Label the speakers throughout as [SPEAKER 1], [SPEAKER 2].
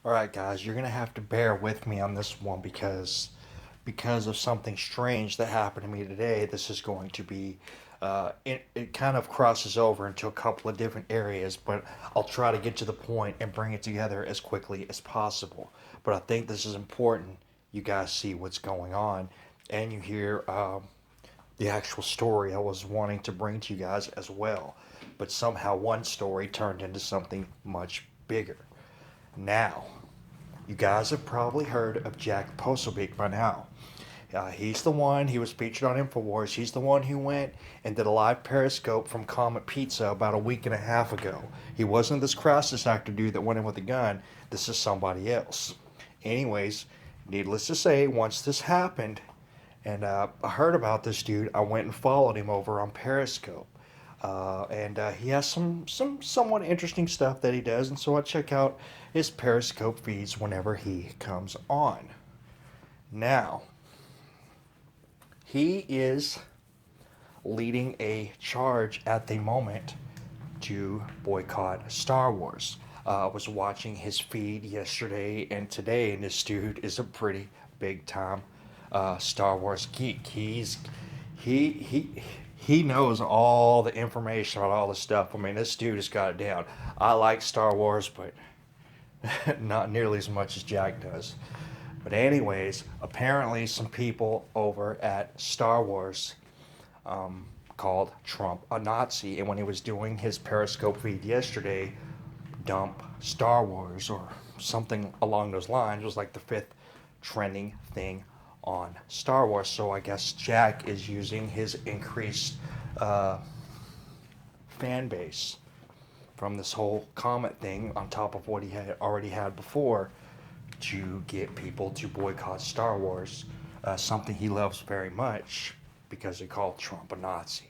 [SPEAKER 1] All right, guys, you're gonna have to bear with me on this one because of something strange that happened to me today. This is going to be it kind of crosses over into a couple of different areas, but I'll try to get to the point and bring it together as quickly as possible. But I think this is important. You guys see what's going on, and you hear the actual story I was wanting to bring to you guys as well. But somehow one story turned into something much bigger. Now, you guys have probably heard of Jack Posobiec by now. He's the one, he was featured on Infowars. He's the one who went and did a live periscope from Comet Pizza about a week and a half ago. He wasn't this crisis actor dude that went in with a gun. This is somebody else. Anyways, needless to say, once this happened, and I heard about this dude, I went and followed him over on Periscope. And he has some somewhat interesting stuff that he does, and so I check out his Periscope feeds whenever he comes on. Now, he is leading a charge at the moment to boycott Star Wars. I was watching his feed yesterday and today, and this dude is a pretty big time Star Wars geek. He he he knows all the information about all the stuff. I mean, this dude has got it down. I like Star Wars, but not nearly as much as Jack does. But anyways, apparently some people over at Star Wars called Trump a Nazi, and when he was doing his Periscope feed yesterday, dump Star Wars or something along those lines was like the fifth trending thing on Star Wars. So I guess Jack is using his increased uh, fan base from this whole Comet thing on top of what he had already had before to get people to boycott Star Wars, something he loves very much because they call Trump a Nazi.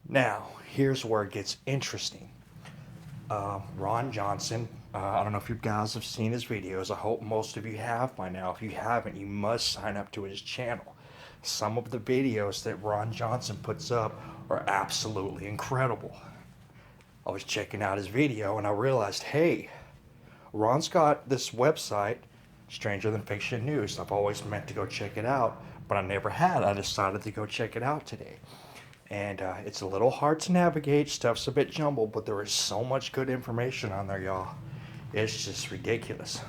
[SPEAKER 1] Now, here's where it gets interesting. Ron Johnson, I don't know if you guys have seen his videos. I hope most of you have by now. If you haven't, you must sign up to his channel. Some of the videos that Ron Johnson puts up are absolutely incredible. I was checking out his video and I realized, hey, Ron's got this website, Stranger Than Fiction News. I've always meant to go check it out, but I never had. I decided to go check it out today. And it's a little hard to navigate. Stuff's a bit jumbled, but there is so much good information on there, y'all. It's just ridiculous.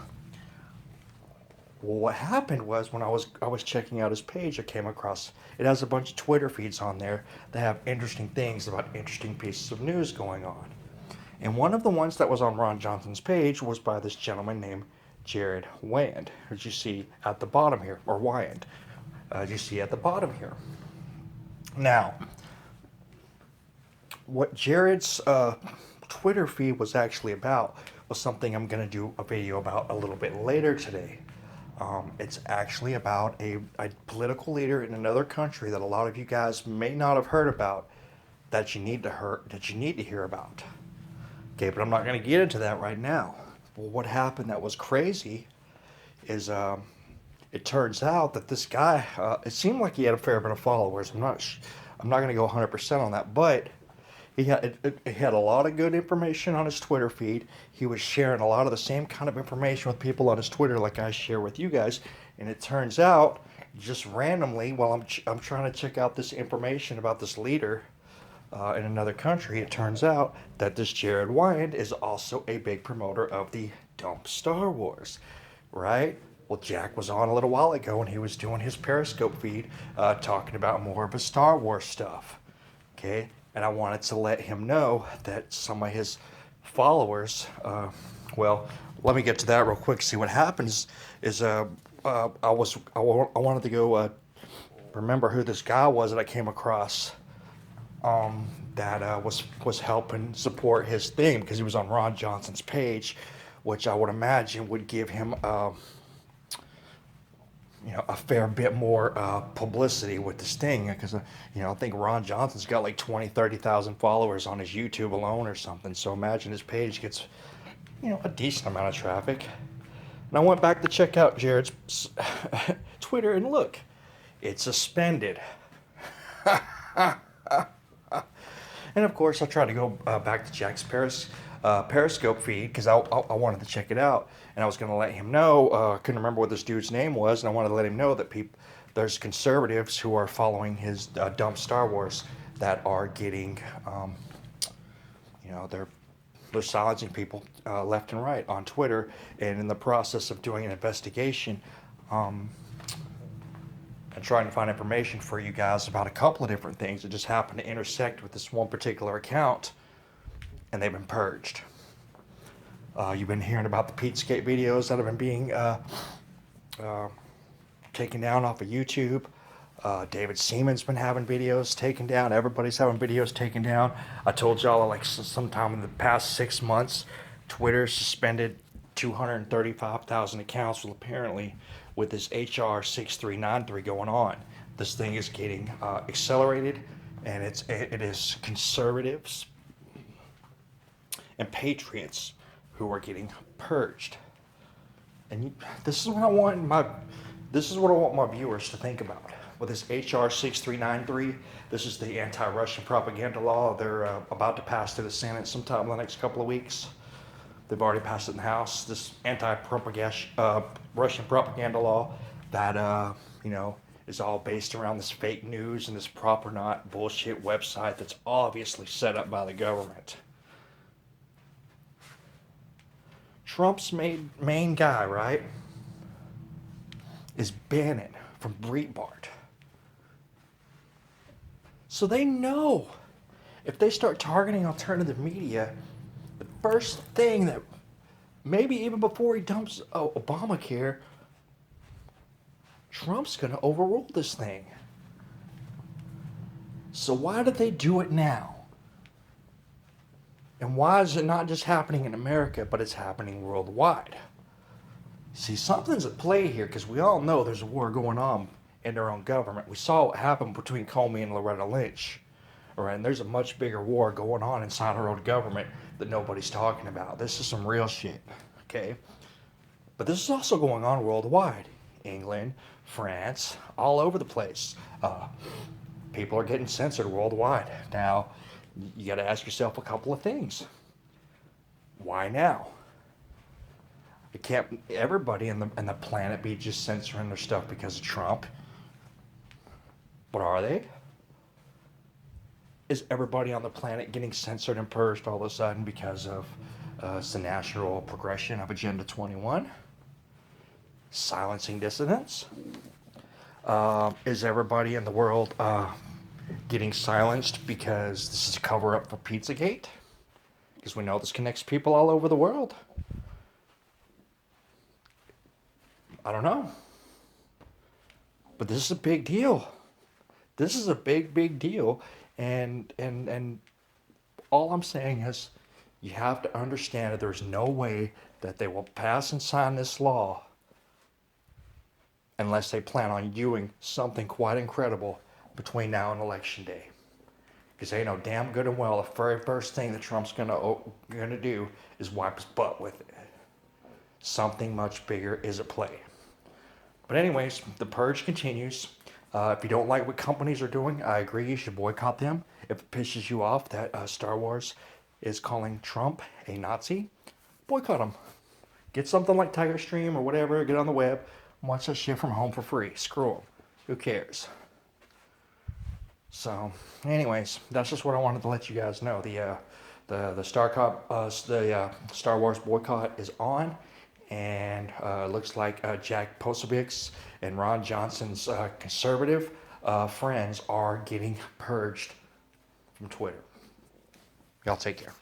[SPEAKER 1] Well, what happened was when I was checking out his page, I came across it has a bunch of Twitter feeds on there that have interesting things about interesting pieces of news going on. And one of the ones that was on Ron Johnson's page was by this gentleman named Jared Wand, as you see at the bottom here, or Wyand, as you see at the bottom here. Now, what Jared's Twitter feed was actually about was something I'm going to do a video about a little bit later today. It's actually about a political leader in another country that a lot of you guys may not have heard about that you need to hear about. Okay, but I'm not going to get into that right now. Well, what happened that was crazy is it turns out that this guy, it seemed like he had a fair bit of followers. I'm not going to go 100% on that, but he had a lot of good information on his Twitter feed. He was sharing a lot of the same kind of information with people on his Twitter like I share with you guys. And it turns out, just randomly, while I'm trying to check out this information about this leader in another country, it turns out that this Jared Wyand is also a big promoter of the Dump Star Wars, right? Well, Jack was on a little while ago and he was doing his Periscope feed talking about more of his Star Wars stuff. Okay, and I wanted to let him know that some of his followers, well, let me get to that real quick. See what happens is I wanted to go remember who this guy was that I came across that was helping support his thing because he was on Ron Johnson's page, which I would imagine would give him a fair bit more publicity with this thing because I think Ron Johnson's got like 20, 30,000 followers on his YouTube alone or something. So imagine his page gets a decent amount of traffic. And I went back to check out Jared's Twitter and look, it's suspended. And of course, I tried to go back to Jack's Periscope feed because I wanted to check it out, and I was going to let him know. I couldn't remember what this dude's name was, and I wanted to let him know that there's conservatives who are following his dumb Star Wars that are getting, they're silencing people left and right on Twitter, and in the process of doing an investigation. And trying to find information for you guys about a couple of different things that just happen to intersect with this one particular account, and they've been purged. You've been hearing about the Pizzagate videos that have been being taken down off of YouTube. David Seaman's been having videos taken down. Everybody's having videos taken down. I told y'all like sometime in the past 6 months, Twitter suspended 235,000 accounts. Well, apparently, with this HR 6393 going on, this thing is getting accelerated, and it is conservatives and patriots who are getting purged. And this is what I want my viewers to think about. With this HR 6393, this is the anti-Russian propaganda law. They're about to pass through the Senate sometime in the next couple of weeks. They've already passed it in the House. This anti-Russian propaganda law that is all based around this fake news and this prop or not bullshit website that's obviously set up by the government. Trump's main guy, right, is Bannon from Breitbart. So they know if they start targeting alternative media, the first thing that, maybe even before he dumps Obamacare, Trump's going to overrule this thing. So why did they do it now? And why is it not just happening in America, but it's happening worldwide? See, something's at play here, because we all know there's a war going on in their own government. We saw what happened between Comey and Loretta Lynch. All right, and there's a much bigger war going on inside our own government that nobody's talking about. This is some real shit, okay? But this is also going on worldwide. England, France, all over the place. People are getting censored worldwide. Now, you got to ask yourself a couple of things. Why now? It can't everybody in the planet be just censoring their stuff because of Trump. But are they? Is everybody on the planet getting censored and purged all of a sudden because of the natural progression of Agenda 21? Silencing dissidents? Is everybody in the world getting silenced because this is a cover-up for Pizzagate? Because we know this connects people all over the world. I don't know. But this is a big deal. This is a big deal. And all I'm saying is you have to understand that there's no way that they will pass and sign this law unless they plan on doing something quite incredible between now and Election Day. Because they know damn good and well the very first thing that Trump's gonna do is wipe his butt with it. Something much bigger is at play. But anyways, the purge continues. If you don't like what companies are doing, I agree you should boycott them. If it pisses you off that Star Wars is calling Trump a Nazi, boycott them. Get something like Tiger Stream or whatever, get on the web, and watch that shit from home for free. Screw them. Who cares? So, anyways, that's just what I wanted to let you guys know. The Star Wars boycott is on, and looks like Jack Posobiec and Ron Johnson's conservative friends are getting purged from Twitter. Y'all take care.